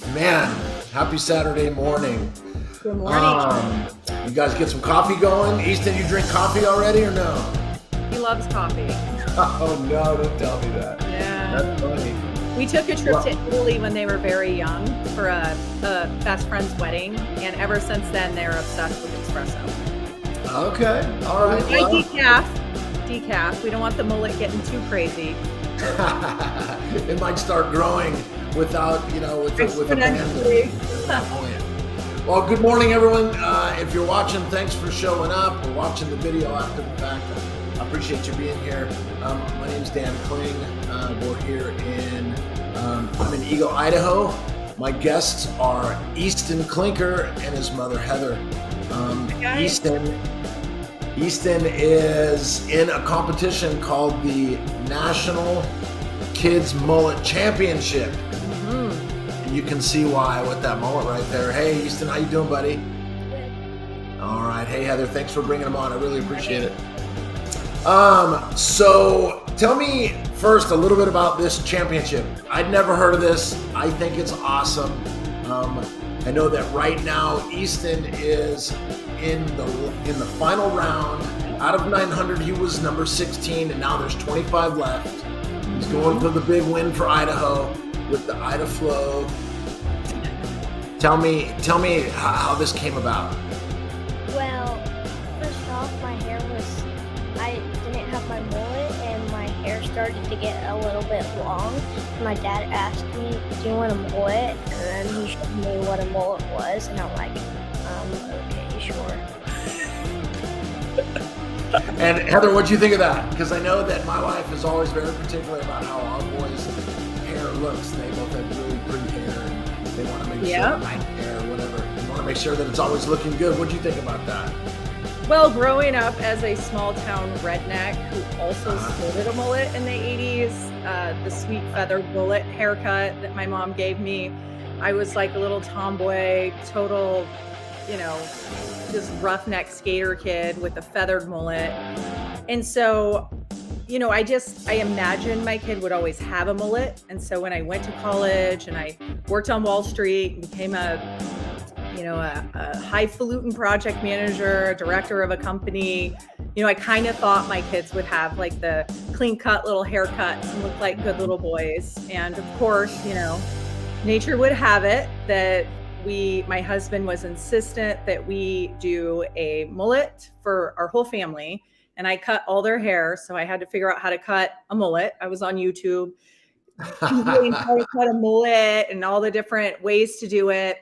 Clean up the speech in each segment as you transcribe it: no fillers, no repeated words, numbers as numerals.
Man, happy Saturday morning. Good morning. You guys get some coffee going? Easton, you drink coffee already or no? He loves coffee. Oh no, don't tell me that. Yeah. That's funny. We took a trip to Italy when they were very young for a best friend's wedding, and ever since then they're obsessed with espresso. Okay, all right. Well, decaf. We don't want the mullet getting too crazy. It might start growing without, with a band. Well, good morning, everyone. If you're watching, thanks for showing up or watching the video after the fact. I appreciate you being here. My name's Dan Kling. We're here I'm in Eagle, Idaho. My guests are Easton Klinker and his mother, Heather. Easton is in a competition called the National Kids Mullet Championship. And you can see why with that mullet right there. Hey, Easton, how you doing, buddy? Good. All right. Hey, Heather, thanks for bringing them on. I really appreciate it. So tell me first a little bit about this championship. I'd never heard of this. I think it's awesome. I know that right now Easton is in the final round. Out of 900, he was number 16, and now there's 25 left. He's going for the big win for Idaho with the Ida Flow. Tell me how this came about. Well, first off, I didn't have my mullet, and my hair started to get a little bit long. My dad asked me, do you want a mullet? And then he showed me what a mullet was, and I'm like, okay, sure. And Heather, what'd you think of that? Because I know that my wife is always very particular about how our boys' hair looks. They both have really pretty hair, and they want to make sure my hair, whatever. They want to make sure that it's always looking good. What'd you think about that? Well, growing up as a small town redneck who also sported a mullet in the 80s, the sweet feathered mullet haircut that my mom gave me, I was like a little tomboy, total, just roughneck skater kid with a feathered mullet. And so, I imagined my kid would always have a mullet. And so when I went to college and I worked on Wall Street and became a highfalutin project manager, a director of a company, I kind of thought my kids would have like the clean cut little haircuts and look like good little boys. And of course, nature would have it that my husband was insistent that we do a mullet for our whole family. And I cut all their hair. So I had to figure out how to cut a mullet. I was on YouTube, how to cut a mullet and all the different ways to do it.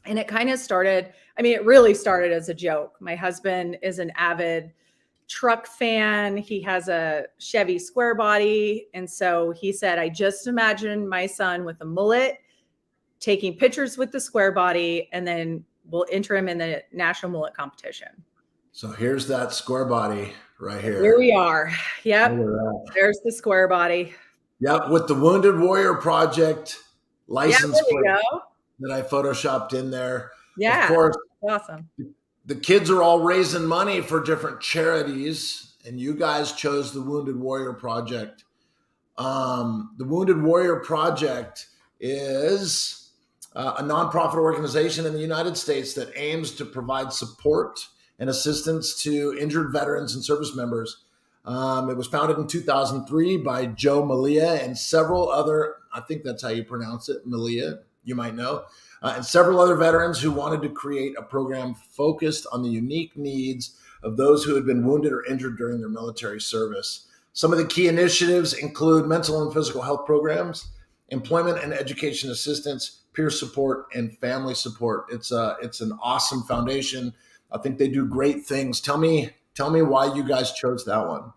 And it kind of started, it really started as a joke. My husband is an avid truck fan. He has a Chevy square body. And so he said, I just imagine my son with a mullet taking pictures with the square body, and then we'll enter him in the national mullet competition. So here's that square body right here. Here we are. Yep. There's the square body. Yep. With the Wounded Warrior Project license plate go. That I photoshopped in there. Yeah. Of course. Awesome. The kids are all raising money for different charities, and you guys chose the Wounded Warrior Project. The Wounded Warrior Project is a nonprofit organization in the United States that aims to provide support and assistance to injured veterans and service members. It was founded in 2003 by Joe Mullet and several other, I think that's how you pronounce it, Mullet, you might know, and several other veterans who wanted to create a program focused on the unique needs of those who had been wounded or injured during their military service. Some of the key initiatives include mental and physical health programs, employment and education assistance, peer support, and family support. It's an awesome foundation. I think they do great things. Tell me why you guys chose that one.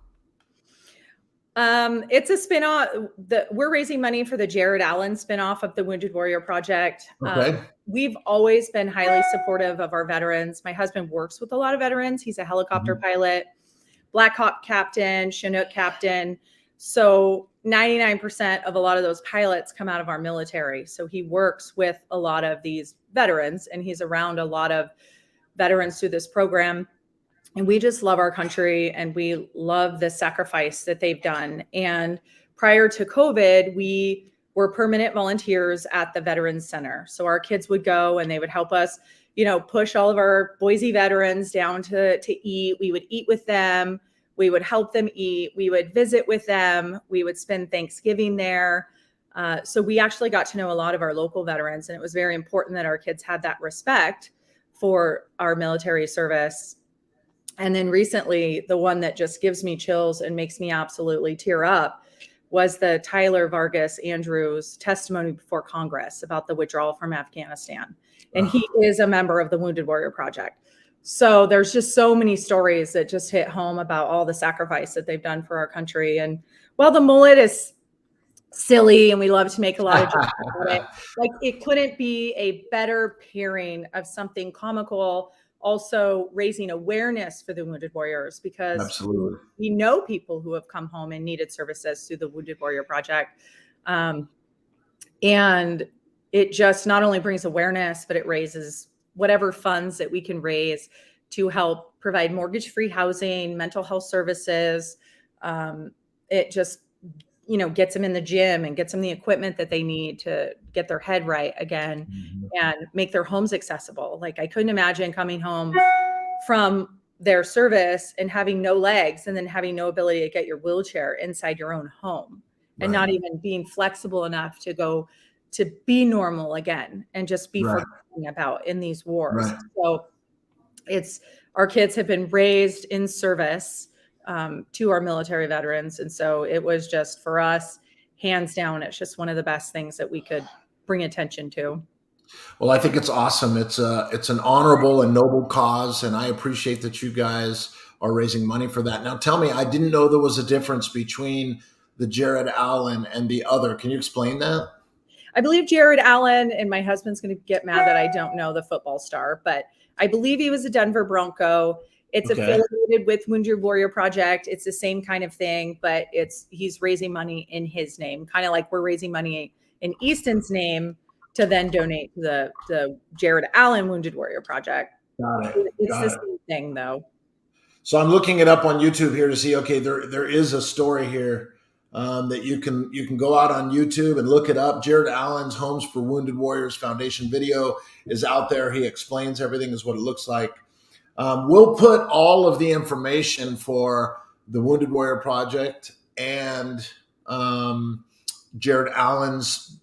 It's a spinoff. We're raising money for the Jared Allen spinoff of the Wounded Warrior Project. Okay. We've always been highly supportive of our veterans. My husband works with a lot of veterans. He's a helicopter pilot, Black Hawk captain, Chinook captain. So 99% of a lot of those pilots come out of our military. So he works with a lot of these veterans, and he's around a lot of veterans through this program. And we just love our country, and we love the sacrifice that they've done. And prior to COVID, we were permanent volunteers at the Veterans Center. So our kids would go and they would help us, push all of our Boise veterans down to eat. We would eat with them. We would help them eat. We would visit with them. We would spend Thanksgiving there. So we actually got to know a lot of our local veterans, and it was very important that our kids had that respect for our military service. And then recently, the one that just gives me chills and makes me absolutely tear up was the Tyler Vargas Andrews testimony before Congress about the withdrawal from Afghanistan. And he is a member of the Wounded Warrior Project. So there's just so many stories that just hit home about all the sacrifice that they've done for our country. And while the mullet is silly and we love to make a lot of jokes about it, like it couldn't be a better pairing of something comical, also raising awareness for the Wounded Warriors, because Absolutely. we know people who have come home and needed services through the Wounded Warrior Project. And it just not only brings awareness, but it raises whatever funds that we can raise to help provide mortgage-free housing, mental health services. It just, gets them in the gym and gets them the equipment that they need to get their head right again and make their homes accessible. Like I couldn't imagine coming home from their service and having no legs and then having no ability to get your wheelchair inside your own home and not even being flexible enough to go to be normal again and just be forgotten about in these wars. So our kids have been raised in service to our military veterans. And so it was just, for us, hands down, it's just one of the best things that we could bring attention to. Well, I think it's awesome. It's an honorable and noble cause, and I appreciate that you guys are raising money for that. Now, tell me, I didn't know there was a difference between the Jared Allen and the other. Can you explain that? I believe Jared Allen, and my husband's going to get mad that I don't know the football star, but I believe he was a Denver Bronco. It's affiliated with Wounded Warrior Project. It's the same kind of thing, but he's raising money in his name, kind of like we're raising money in Easton's name to then donate to the Jared Allen Wounded Warrior Project. Got it. It's the same thing, though. So I'm looking it up on YouTube here to see. Okay, there is a story here that you can go out on YouTube and look it up. Jared Allen's Homes for Wounded Warriors Foundation video is out there. He explains everything, is what it looks like. We'll put all of the information for the Wounded Warrior Project and Jared Allen's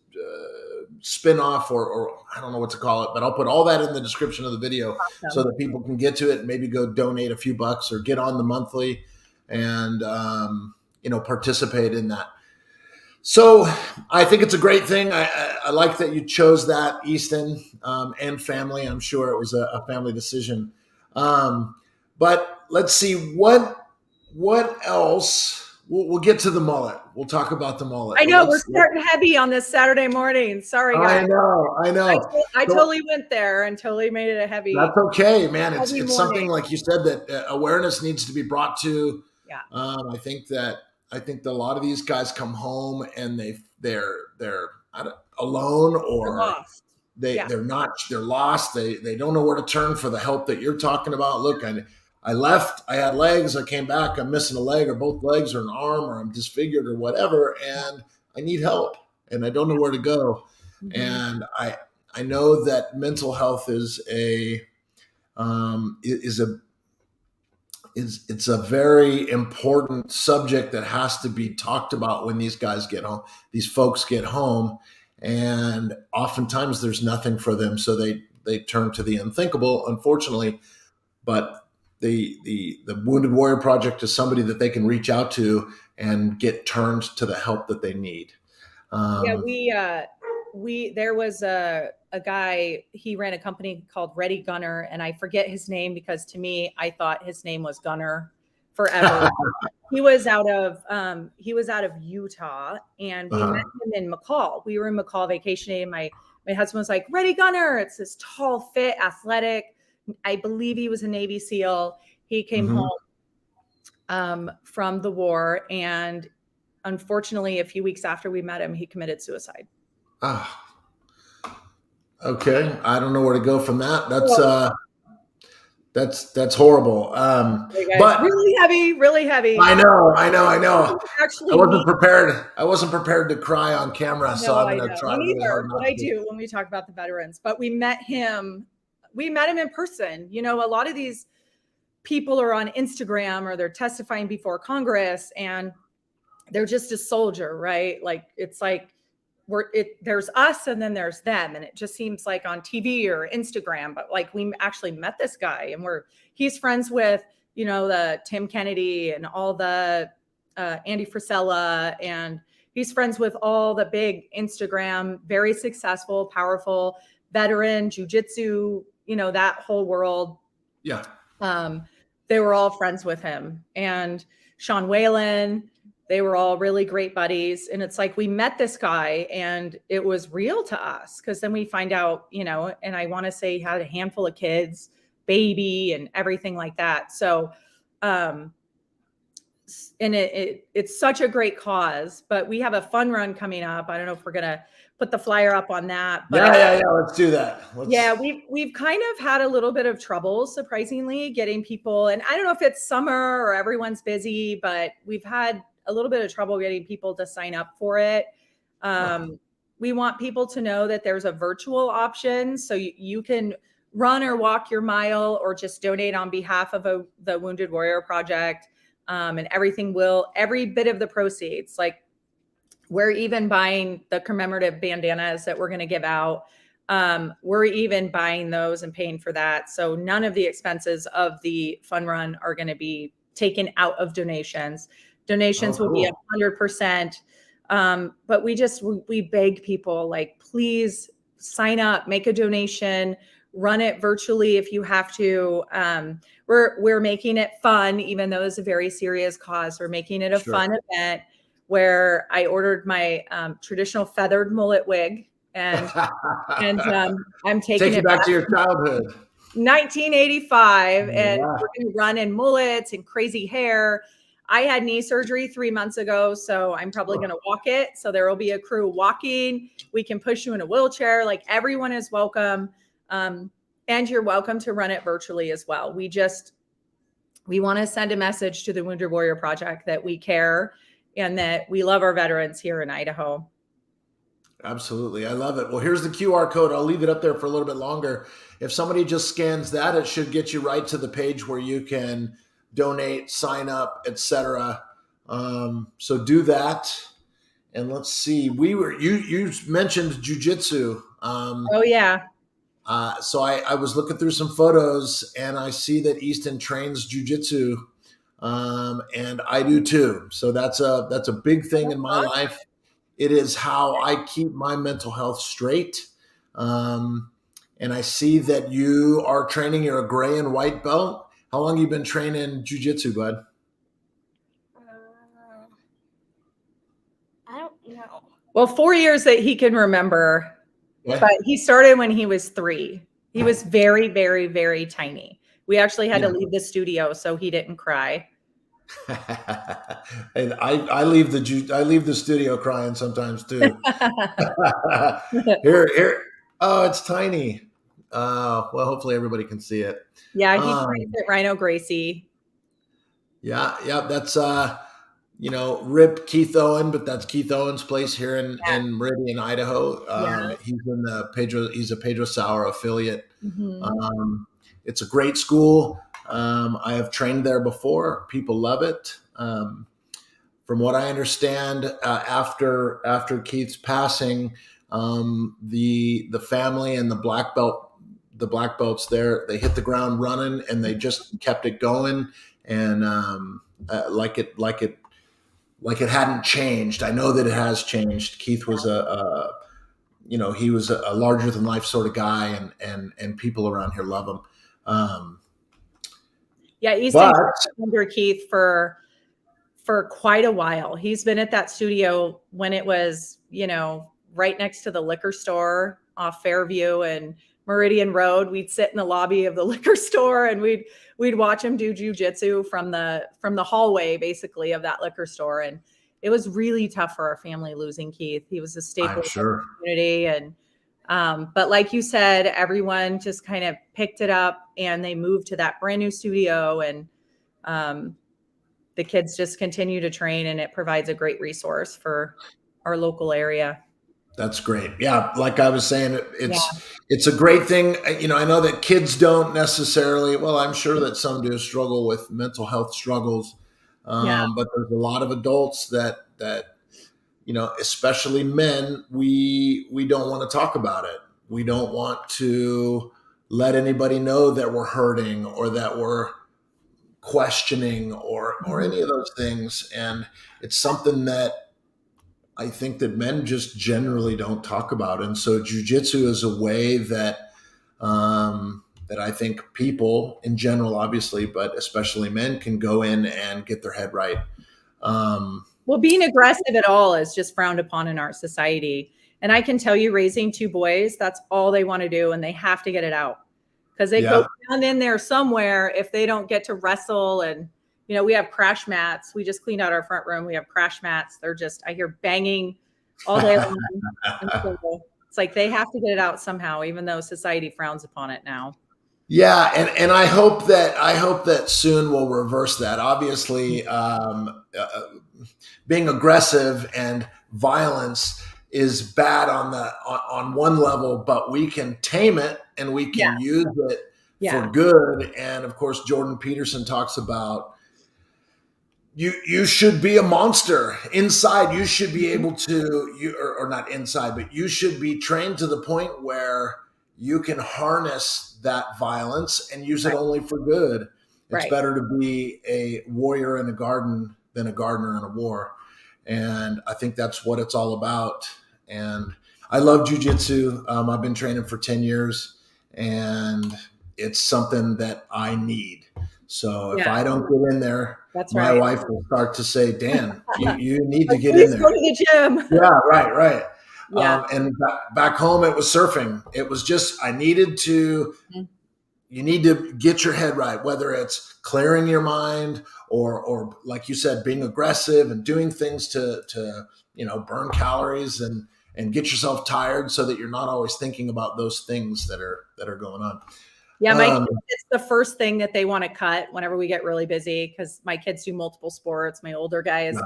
spinoff, or I don't know what to call it, but I'll put all that in the description of the video so that people can get to it and maybe go donate a few bucks or get on the monthly and, participate in that. So I think it's a great thing. I like that you chose that, Easton, and family. I'm sure it was a family decision. But let's see what else. We'll get to the mullet. We'll talk about the mullet. I know we're starting heavy on this Saturday morning. Sorry, guys. I know. I totally went there and totally made it a heavy. That's okay, man. It's something, like you said, that awareness needs to be brought to. Yeah. I think that a lot of these guys come home and they're alone, or lost. They're lost. They don't know where to turn for the help that you're talking about. Look, I left, I had legs, I came back, I'm missing a leg or both legs or an arm, or I'm disfigured or whatever, and I need help and I don't know where to go. Mm-hmm. And I know that mental health is a very important subject that has to be talked about when these guys get home, these folks get home, and oftentimes there's nothing for them. So they turn to the unthinkable, unfortunately, but the Wounded Warrior Project is somebody that they can reach out to and get turned to the help that they need. There was a guy, he ran a company called Ready Gunner, and I forget his name because to me, I thought his name was Gunner forever. He was out of Utah, and we met him in McCall. We were in McCall vacationing. My husband was like, Ready Gunner. It's this tall, fit, athletic. I believe he was a Navy SEAL. He came home from the war, and unfortunately, a few weeks after we met him, he committed suicide. Okay. I don't know where to go from that. That's That's horrible. Hey guys, But really heavy, really heavy. I know. I Actually, wasn't prepared. I wasn't prepared to cry on camera, so no, I'm I going to know. try Me really neither. hard But not I to. do when we talk about the veterans. But we met him. We met him in person. You know, a lot of these people are on Instagram or they're testifying before Congress, and they're just a soldier, right? Like it's like there's us and then there's them, and it just seems like on TV or Instagram. But like we actually met this guy, and he's friends with the Tim Kennedy and all the Andy Frisella, and he's friends with all the big Instagram, very successful, powerful veteran jujitsu, that whole world. Yeah. They were all friends with him, and Sean Whalen. They were all really great buddies. And it's like we met this guy and it was real to us, because then we find out, and I want to say he had a handful of kids, baby, and everything like that. So, and it's such a great cause. But we have a fun run coming up. I don't know if we're going to put the flyer up on that. But Yeah. Let's do that. yeah, we've kind of had a little bit of trouble, surprisingly, getting people. And I don't know if it's summer or everyone's busy, but we've had a little bit of trouble getting people to sign up for it. We want people to know that there's a virtual option, so you can run or walk your mile or just donate on behalf of the Wounded Warrior Project. And every bit of the proceeds, like we're even buying the commemorative bandanas that we're going to give out. We're even buying those and paying for that. So none of the expenses of the fun run are going to be taken out of donations. Donations will be 100%. But we beg people, like, please sign up, make a donation, run it virtually if you have to. We're making it fun, even though it's a very serious cause. We're making it a fun event where I ordered my traditional feathered mullet wig, and I'm taking it back to your childhood. 1985, and we're going to run in mullets and crazy hair. I had knee surgery 3 months ago, so I'm probably going to walk it. So there will be a crew walking. We can push you in a wheelchair. Like, everyone is welcome. And you're welcome to run it virtually as well. We want to send a message to the Wounded Warrior Project that we care and that we love our veterans here in Idaho. Absolutely. I love it. Well, here's the QR code. I'll leave it up there for a little bit longer. If somebody just scans that, it should get you right to the page where you can donate, sign up, etc. So do that. And let's see. You mentioned jujitsu. Oh yeah. So I was looking through some photos, and I see that Easton trains jujitsu, and I do too. So that's a big thing in my life. It is how I keep my mental health straight. And I see that you are training. You're a gray and white belt. How long have you been training jiu-jitsu, bud? I don't know. Well, 4 years that he can remember, but he started when he was 3. He was very, very, very tiny. We actually had to leave the studio so he didn't cry. And I leave the studio crying sometimes too. Here. Oh, it's tiny. Well, hopefully everybody can see it. Yeah, he trains at Rhino Gracie. Yeah. That's Rip Keith Owen, but that's Keith Owen's place here in Meridian, Idaho. He's a Pedro Sauer affiliate. Mm-hmm. It's a great school. I have trained there before. People love it. From what I understand, after Keith's passing, the family and the black belts there, they hit the ground running, and they just kept it going, and like it hadn't changed. I know that it has changed. Keith was he was a larger than life sort of guy, and people around here love him. He's been under Keith for quite a while. He's been at that studio when it was, right next to the liquor store off Fairview and Meridian Road. We'd sit in the lobby of the liquor store, and we'd watch him do jujitsu from the hallway, basically, of that liquor store. And it was really tough for our family losing Keith. He was a staple of the community, and But like you said, everyone just kind of picked it up and they moved to that brand new studio, and the kids just continue to train, and it provides a great resource for our local area. That's great. Yeah, like I was saying, it's a great thing. I know that kids don't necessarily. Well, I'm sure that some do struggle with mental health struggles, but there's a lot of adults that especially men, we don't want to talk about it. We don't want to let anybody know that we're hurting or that we're questioning or any of those things. And it's something that I think that men just generally don't talk about. And so jujitsu is a way that that I think people in general, obviously, but especially men, can go in and get their head right. Well, being aggressive at all is just frowned upon in our society. And I can tell you, raising two boys, that's all they want to do. And they have to get it out because they go down in there somewhere if they don't get to wrestle. And, we have crash mats. We just cleaned out our front room. We have crash mats. They're just, I hear banging all day long. So it's like they have to get it out somehow, even though society frowns upon it now. Yeah, and I hope that soon we'll reverse that. Obviously, being aggressive and violence is bad on one level, but we can tame it and we can use it for good. And of course, Jordan Peterson talks about you should be a monster inside. You should be able to or not inside, but you should be trained to the point where you can harness that violence and use it only for good. It's better to be a warrior in a garden than a gardener in a war. And I think that's what it's all about. And I love jujitsu. I've been training for 10 years and it's something that I need. So if I don't get in there, my wife will start to say, Dan, you need to get in there. Go to the gym. Yeah, right. Yeah. And back home, it was surfing. It was just, I needed to, you need to get your head right, whether it's clearing your mind or like you said, being aggressive and doing things to burn calories and get yourself tired so that you're not always thinking about those things that are going on. Yeah, my kids, it's the first thing that they want to cut whenever we get really busy because my kids do multiple sports. My older guy is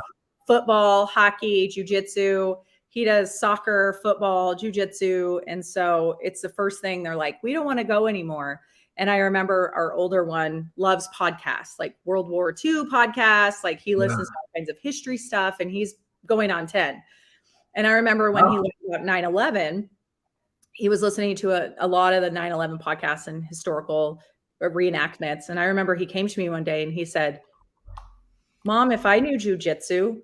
football, hockey, jujitsu. He does soccer, football, jujitsu. And so it's the first thing they're like, we don't want to go anymore. And I remember our older one loves podcasts, like World War II podcasts. Like he listens to all kinds of history stuff and he's going on 10. And I remember when he learned about 9/11, he was listening to a lot of the 9/11 podcasts and historical reenactments. And I remember he came to me one day and he said, Mom, if I knew jujitsu,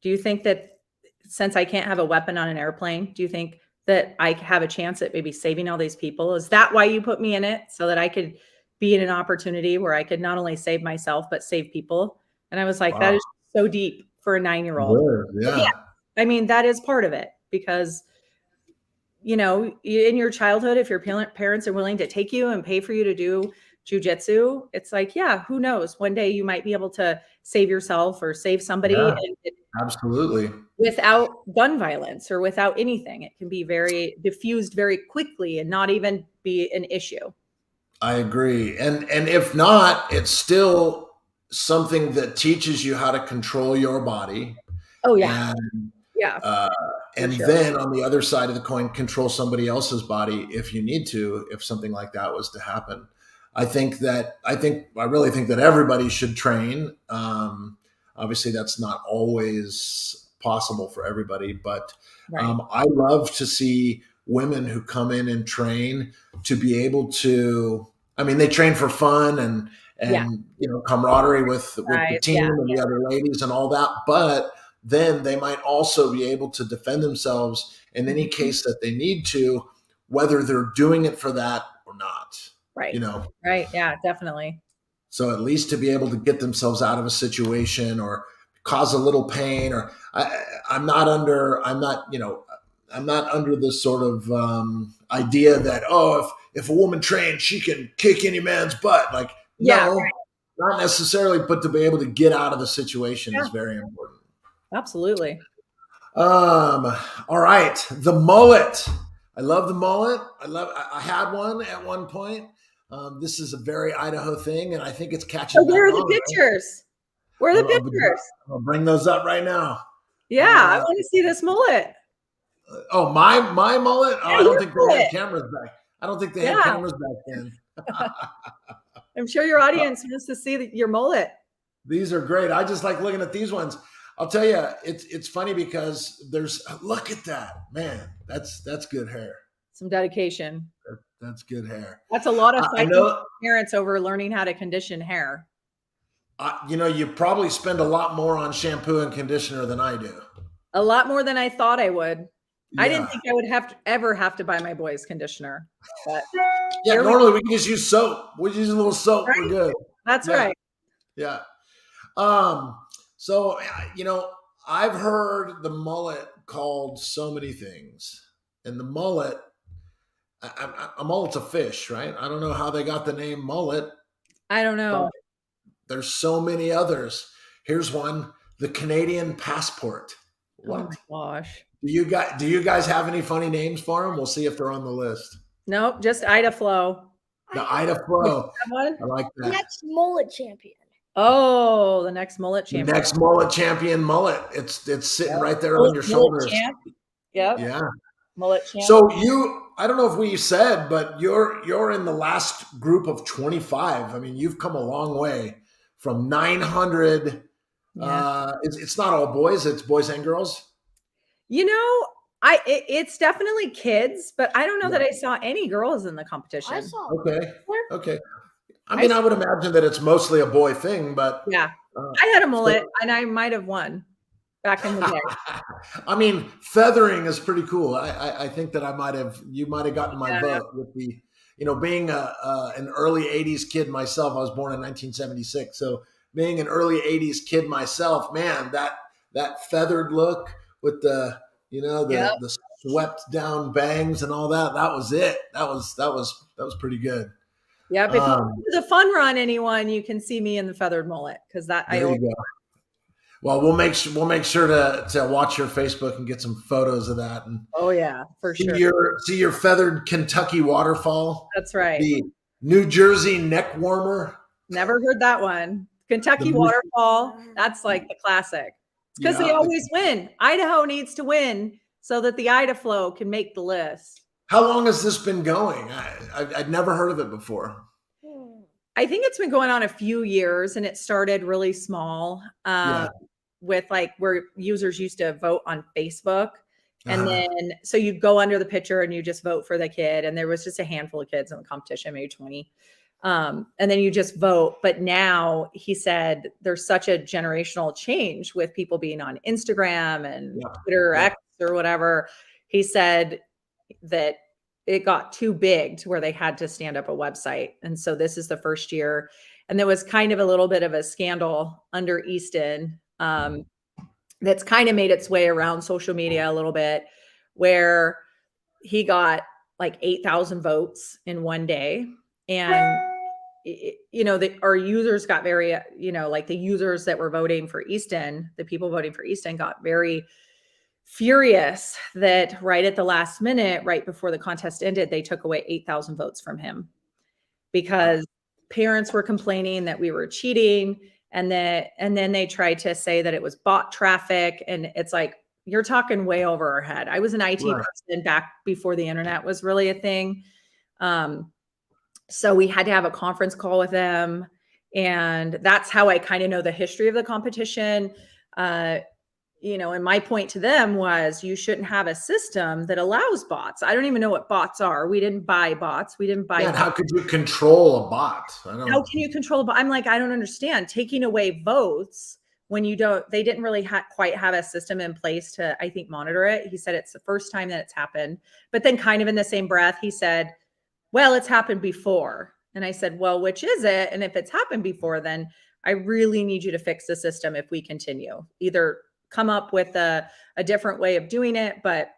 do you think that since I can't have a weapon on an airplane, do you think that I have a chance at maybe saving all these people? Is that why you put me in it? So that I could be in an opportunity where I could not only save myself, but save people. And I was like, that is so deep for a 9-year-old. Yeah. I mean, that is part of it because, in your childhood, if your parents are willing to take you and pay for you to do jujitsu, it's like, who knows? One day you might be able to save yourself or save somebody. Yeah, absolutely. Without gun violence or without anything. It can be very diffused very quickly and not even be an issue. I agree. And if not, it's still something that teaches you how to control your body. Oh, yeah. And then on the other side of the coin, control somebody else's body if you need to, if something like that was to happen. I really think that everybody should train. Obviously that's not always possible for everybody, but I love to see women who come in and train to be able to, they train for fun and camaraderie with the team and the other ladies and all that, but then they might also be able to defend themselves in any case that they need to, whether they're doing it for that or not. Right. Right. Yeah, definitely. So at least to be able to get themselves out of a situation or cause a little pain, or I'm not under the sort of idea that, if a woman trains, she can kick any man's butt. Like, no, not necessarily, but to be able to get out of the situation is very important. Absolutely. All right. The Mullet. I love the mullet. I had one at one point. This is a very Idaho thing, and I think it's catching So back where are the on. Right? pictures? Where are the pictures? I'll bring those up right now. Yeah, I want to see this mullet. Oh, my mullet? Oh, Yeah, I don't your think they mullet. had cameras back. I don't think they had Yeah. cameras back then. I'm sure your audience wants to see your mullet. These are great. I just like looking at these ones. I'll tell you, it's funny because look at that, man. That's good hair. Some dedication. That's good hair. That's a lot of I fighting know. with parents over learning how to condition hair. You probably spend a lot more on shampoo and conditioner than I do. A lot more than I thought I would. Yeah. I didn't think I would ever have to buy my boys conditioner. But yeah, normally we can just use soap. We use a little soap. Right? We're good. That's Yeah. right. Yeah. So, I've heard the mullet called so many things. And the mullet, a mullet's a fish, right? I don't know how they got the name mullet. I don't know. There's so many others. Here's one, the Canadian passport. What? Oh my gosh. Do you guys have any funny names for them? We'll see if they're on the list. Nope, just Ida Flow. The Ida Flow. One? I like that. Next mullet champion. Oh, the next mullet champion. The next mullet champion mullet. It's sitting right there on your Mullet shoulders. champ. Yep. Yeah. Mullet champ. So I don't know if we said, but you're in the last group of 25. I mean, you've come a long way from 900. Yeah. It's not all boys, it's boys and girls. It's definitely kids, but I don't know that I saw any girls in the competition. I saw. Okay. I mean, I would imagine that it's mostly a boy thing, but yeah, I had a mullet and I might have won back in the day. I mean, feathering is pretty cool. I think that you might have gotten my vote with the, being an early 80s kid myself. I was born in 1976. So being an early 80s kid myself, man, that feathered look with the swept down bangs and all that was it. That was pretty good. Yeah, but if it's a fun run, anyone, you can see me in the feathered mullet because that I always. Well, we'll make sure to watch your Facebook and get some photos of that. And oh yeah, for sure. See your feathered Kentucky waterfall. That's right. The New Jersey neck warmer. Never heard that one. Kentucky waterfall. That's like the classic. It's because they always win. Idaho needs to win so that the Ida Flow can make the list. How long has this been going? I'd never heard of it before. I think it's been going on a few years, and it started really small with like where users used to vote on Facebook. And then, so you'd go under the picture and you just vote for the kid. And there was just a handful of kids in the competition, maybe 20. And then you just vote. But now he said there's such a generational change with people being on Instagram and Twitter, X or whatever. He said that it got too big to where they had to stand up a website. And so this is the first year. And there was kind of a little bit of a scandal under Easton that's kind of made its way around social media a little bit, where he got like 8,000 votes in one day. And, our users got very, like the users that were voting for Easton, the people voting for Easton got very furious that right at the last minute, right before the contest ended, they took away 8,000 votes from him because parents were complaining that we were cheating. And then they tried to say that it was bot traffic. And it's like, you're talking way over our head. I was an IT person back before the internet was really a thing. So we had to have a conference call with them. And that's how I kind of know the history of the competition. And my point to them was you shouldn't have a system that allows bots. I don't even know what bots are. We didn't buy bots. We didn't buy. Yeah, how could you control a bot? How can you control a bot? I'm like, I don't understand. Taking away votes when they didn't really quite have a system in place to, I think, monitor it. He said it's the first time that it's happened. But then kind of in the same breath, he said, well, it's happened before. And I said, well, which is it? And if it's happened before, then I really need you to fix the system if we continue. Either come up with a different way of doing it. But,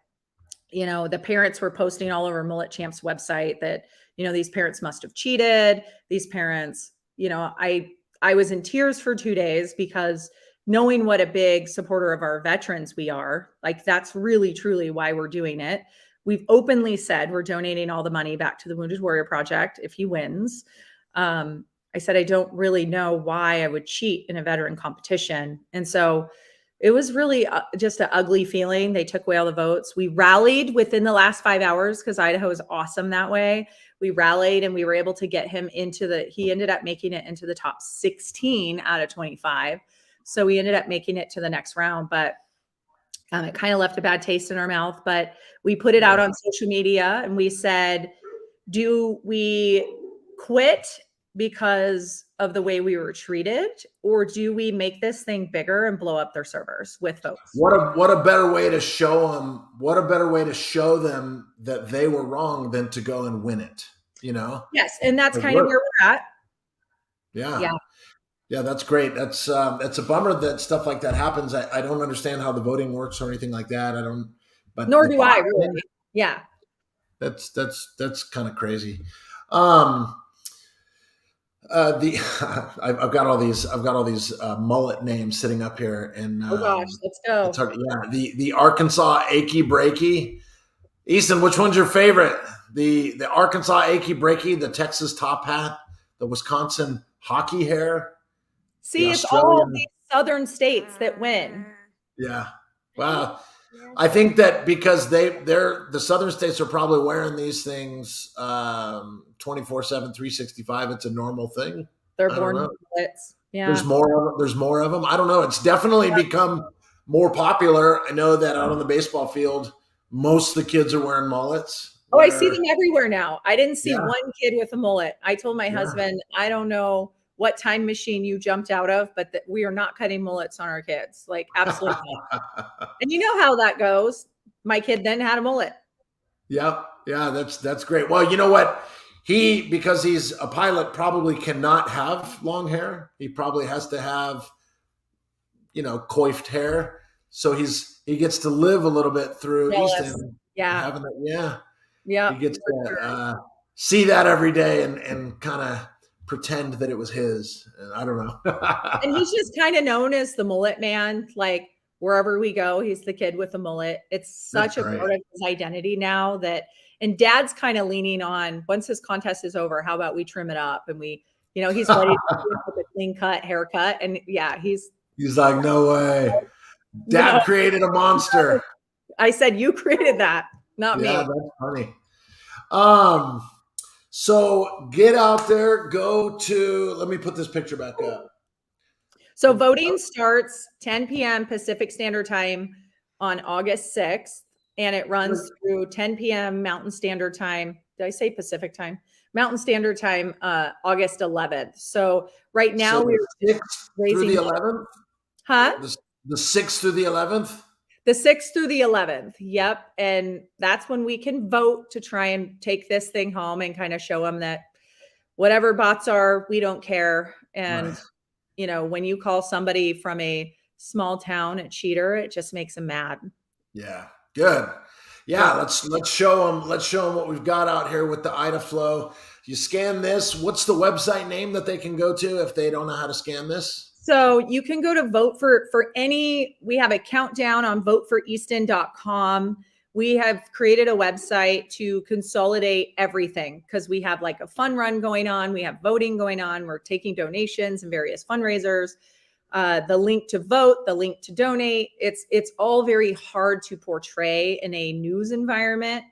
the parents were posting all over Mullet Champ's website that, these parents must have cheated. These parents, I was in tears for 2 days because knowing what a big supporter of our veterans we are, like that's really, truly why we're doing it. we've openly said we're donating all the money back to the Wounded Warrior Project if he wins. I said, I don't really know why I would cheat in a veteran competition. And so it was really just an ugly feeling. They took away all the votes. We rallied within the last 5 hours because Idaho is awesome that way. We rallied and we were able to get him he ended up making it into the top 16 out of 25. So we ended up making it to the next round, but it kind of left a bad taste in our mouth. But we put it out on social media and we said, do we quit because of the way we were treated, or do we make this thing bigger and blow up their servers with votes? What a better way to show them, what a better way to show them that they were wrong than to go and win it, you know? Yes. And that's kind of where we're at. Yeah, that's great. That's a bummer that stuff like that happens. I don't understand how the voting works or anything like that. But nor do I really. Yeah. That's kind of crazy. I've got all these mullet names sitting up here, and oh gosh, let's go. The Arkansas Achy Breaky. Easton, which one's your favorite? The Arkansas Achy Breaky, the Texas Top Hat, the Wisconsin Hockey Hair. See, it's all these southern states that win. Yeah. Wow. I think that because the southern states are probably wearing these things 24/7, 365. It's a normal thing. They're born mullets. Yeah. There's more of them. I don't know. It's definitely become more popular. I know that out on the baseball field, most of the kids are wearing mullets. Oh, I see them everywhere now. I didn't see one kid with a mullet. I told my husband, I don't know what time machine you jumped out of, but we are not cutting mullets on our kids. Like, absolutely not. And you know how that goes. My kid then had a mullet. Yep. Yeah, that's great. Well, you know what? Because he's a pilot, probably cannot have long hair. He probably has to have, coiffed hair. So he gets to live a little bit through Easton. Yeah. Yeah. He gets to see that every day and kind of pretend that it was his. And I don't know. And he's just kind of known as the mullet man. Like, wherever we go, he's the kid with the mullet. It's such a part of his identity now and Dad's kind of leaning on, once his contest is over, how about we trim it up? And he's ready to with a clean cut haircut. And he's like, no way. Dad created a monster. I said, you created that, not me. Yeah, that's funny. So get out there, let me put this picture back up. So voting starts 10 p.m. Pacific Standard Time on August 6th, and it runs through 10 p.m. Mountain Standard Time. Did I say Pacific Time? Mountain Standard Time, August 11th. So right now we're 6th through the 11th? Huh? The 6th through the 11th? The 6th through the 11th. Yep. And that's when we can vote to try and take this thing home and kind of show them that whatever bots are, we don't care. And, when you call somebody from a small town a cheater, it just makes them mad. Yeah. Good. Yeah. Let's show them what we've got out here with the IdaFlow. You scan this. What's the website name that they can go to if they don't know how to scan this? So you can go to vote for we have a countdown on voteforeaston.com. We have created a website to consolidate everything because we have like a fun run going on. We have voting going on. We're taking donations and various fundraisers. The link to vote, the link to donate. It's all very hard to portray in a news environment.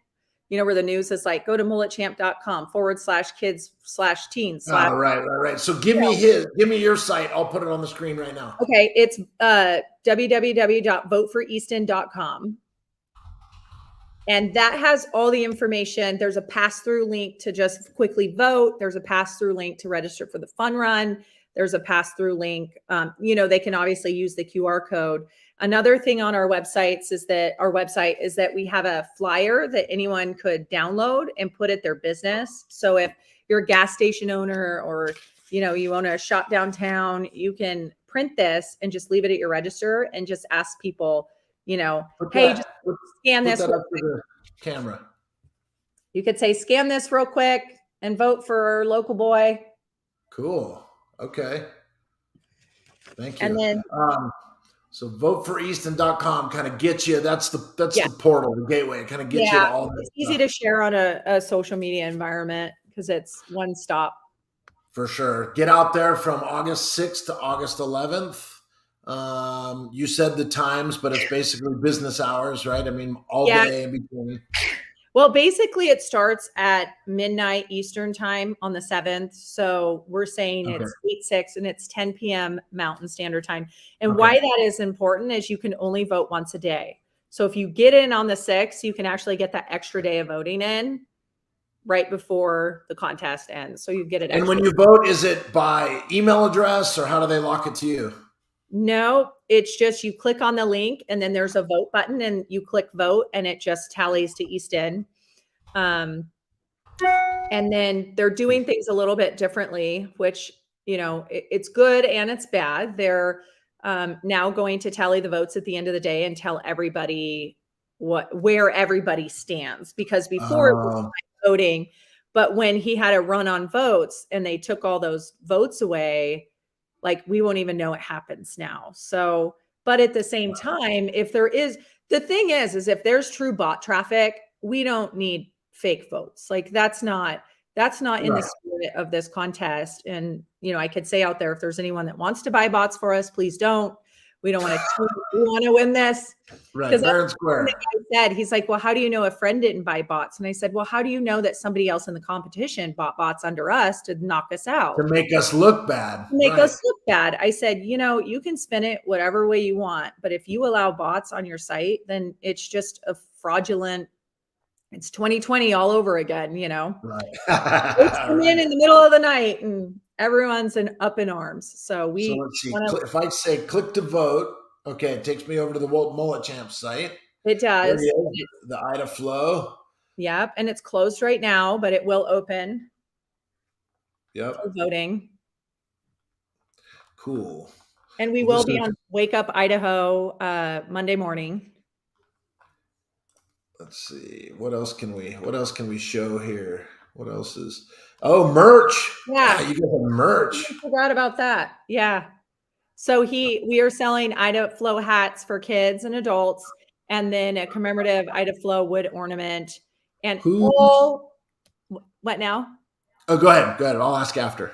Where the news is like, go to mulletchamp.com/kids/teens. Right. So give me your site. I'll put it on the screen right now. Okay. It's www.voteforeaston.com. And that has all the information. There's a pass-through link to just quickly vote. There's a pass-through link to register for the fun run. There's a pass-through link. They can obviously use the QR code. Another thing on our website is that we have a flyer that anyone could download and put at their business. So if you're a gas station owner or, you own a shop downtown, you can print this and just leave it at your register and just ask people, just scan this. Put that up to the camera. You could say, scan this real quick and vote for local boy. Cool. Okay. Thank you. And then, So voteforeaston.com kind of gets you. That's the portal, the gateway. It kind of gets you to all this. It's easy to share on a social media environment because it's one stop. For sure. Get out there from August 6th to August 11th. You said the times, but it's basically business hours, right? I mean, all day in between. Well, basically it starts at midnight Eastern time on the 7th. So we're saying it's 8/6 and it's 10 p.m. Mountain Standard Time. And why that is important is you can only vote once a day. So if you get in on the 6th, you can actually get that extra day of voting in right before the contest ends. So you get it. And when you vote, is it by email address or how do they lock it to you? No, it's just you click on the link and then there's a vote button and you click vote and it just tallies to Easton. And then they're doing things a little bit differently, which, you know, it's good and it's bad. They're now going to tally the votes at the end of the day and tell everybody where everybody stands, because before it was voting, but when he had a run on votes and they took all those votes away, like we won't even know it happens now. So, but at the same time, if there is, the thing is if there's true bot traffic, we don't need fake votes. Like that's not in the spirit of this contest. And, you know, I could say out there, if there's anyone that wants to buy bots for us, please don't. We don't want to, we want to win this. Right. Fair and square. The guy said, he's like, well, how do you know a friend didn't buy bots? And I said, well, how do you know that somebody else in the competition bought bots under us to knock us out? To make us look bad. To make us look bad. I said, you know, you can spin it whatever way you want, but if you allow bots on your site, then it's just a fraudulent, it's 2020 all over again, you know? Right. It's come in the middle of the night and everyone's up in arms. So let's see. If I say click to vote, okay, it takes me over to the Mullet Champ site. It does. The Ida Flow. Yep. And it's closed right now, but it will open. Yep. For voting. Cool. And we will be on Wake Up Idaho Monday morning. Let's see. What else can we show here? What else is merch. Yeah. You got merch. I forgot about that. Yeah. So we are selling Ida Flow hats for kids and adults, and then a commemorative Ida Flow wood ornament. And what now? Oh, go ahead. I'll ask after.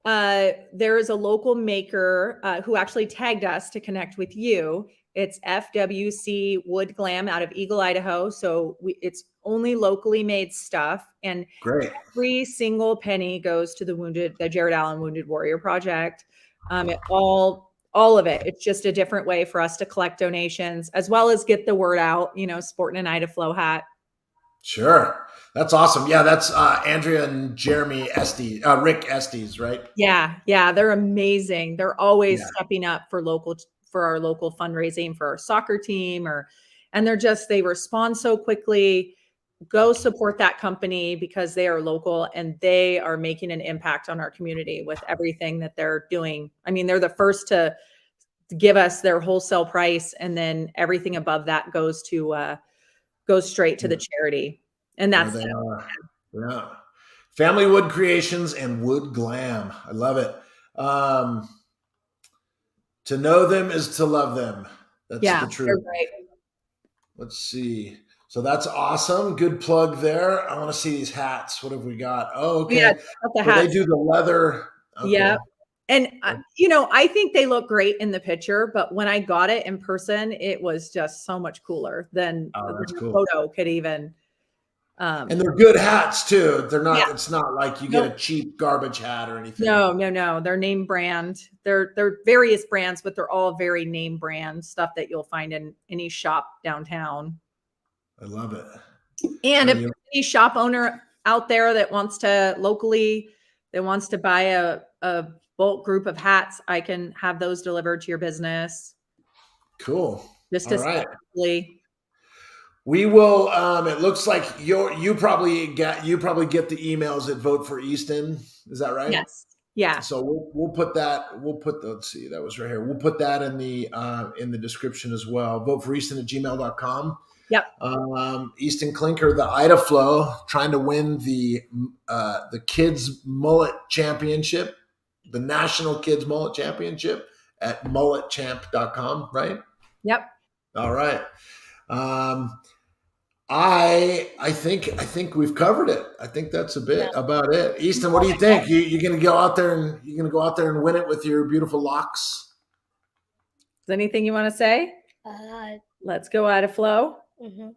There is a local maker who actually tagged us to connect with you. It's FWC Wood Glam out of Eagle, Idaho. So it's only locally made stuff. And great. Every single penny goes to the Jared Allen Wounded Warrior Project. All of it. It's just a different way for us to collect donations as well as get the word out, you know, sporting an Ida Flow hat. Sure. That's awesome. Yeah, that's Andrea and Jeremy Estes, Rick Estes, right? Yeah. They're amazing. They're always stepping up for our local fundraising for our soccer team, and they respond so quickly. Go support that company because they are local and they are making an impact on our community with everything that they're doing. I mean, they're the first to give us their wholesale price, and then everything above that goes straight to the charity. And that's yeah. Family Wood Creations and Wood Glam. I love it. To know them is to love them. That's the truth. They're great. Let's see. So that's awesome. Good plug there. I want to see these hats. What have we got? Oh, okay. Yeah, the hats. They do the leather. Okay. Yeah. And, you know, I think they look great in the picture, but when I got it in person, it was just so much cooler than the photo could even. And they're good hats too. They're not, it's not like you get a cheap garbage hat or anything. No. They're name brand. They're various brands, but they're all very name brand stuff that you'll find in any shop downtown. I love it. And if there's any shop owner out there that wants to buy a bulk group of hats, I can have those delivered to your business. Cool. Just especially. We will. It looks like you probably get the emails at Vote for Easton. Is that right? Yes. Yeah. So we'll put that. Let's see. That was right here. We'll put that in the description as well. VoteForEaston@gmail.com. Yep. Easton Klinker, the Ida Flow, trying to win the Kids Mullet Championship, the National Kids Mullet Championship at mulletchamp.com. Right. Yep. All right. I think we've covered it. I think that's a bit about it. Easton, what do you think? You're gonna go out there and win it with your beautiful locks? Is there anything you want to say? Let's go out of flow. Mm-hmm.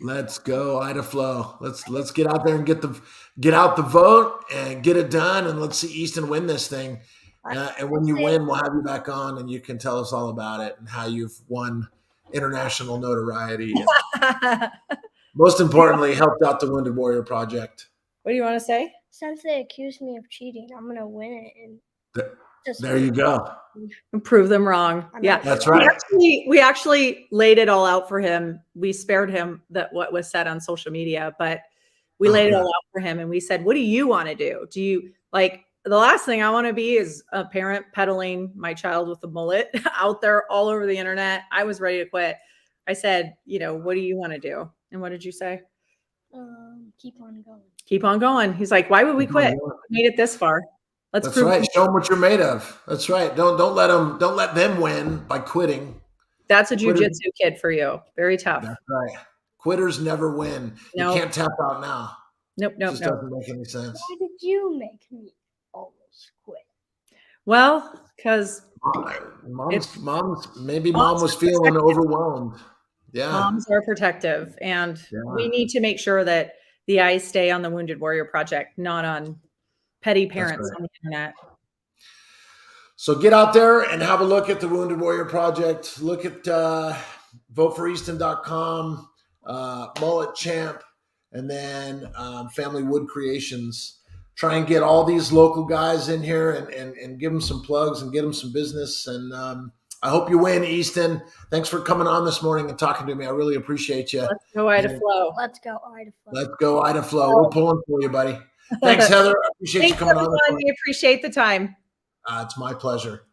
Let's go, Ida Flow. Let's get out there and get out the vote and get it done, and let's see Easton win this thing. And when you win, we'll have you back on, and you can tell us all about it and how you've won international notoriety. Most importantly, helped out the Wounded Warrior Project. What do you want to say? Since they accused me of cheating, I'm gonna win it. And there you go. And prove them wrong. Yeah, that's right. We actually laid it all out for him. We spared him what was said on social media, but we laid it all out for him, and we said, "What do you want to do? Do you like?" The last thing I want to be is a parent peddling my child with a mullet out there all over the internet. I was ready to quit. I said, what do you want to do? And what did you say? Keep on going. Keep on going. He's like, why would we quit? We made it this far. That's right. Show them what you're made of. That's right. Don't let them win by quitting. That's a jiu-jitsu kid for you. Very tough. That's right. Quitters never win. No. You can't tap out now. Nope. Just doesn't make any sense. Why did you make me almost quit? Well, because mom was feeling overwhelmed. Yeah. Moms are protective, and we need to make sure that the eyes stay on the Wounded Warrior Project, not on petty parents on the internet. So get out there and have a look at the Wounded Warrior Project. Look at voteforeaston.com, Mullet Champ, and then Family Wood Creations. Try and get all these local guys in here and give them some plugs and get them some business. And I hope you win, Easton. Thanks for coming on this morning and talking to me. I really appreciate you. Let's go Ida Flow. Let's go Ida Flow. Let's go Ida Flow. We're pulling for you, buddy. Thanks, Heather. I appreciate you coming on. We appreciate the time. It's my pleasure.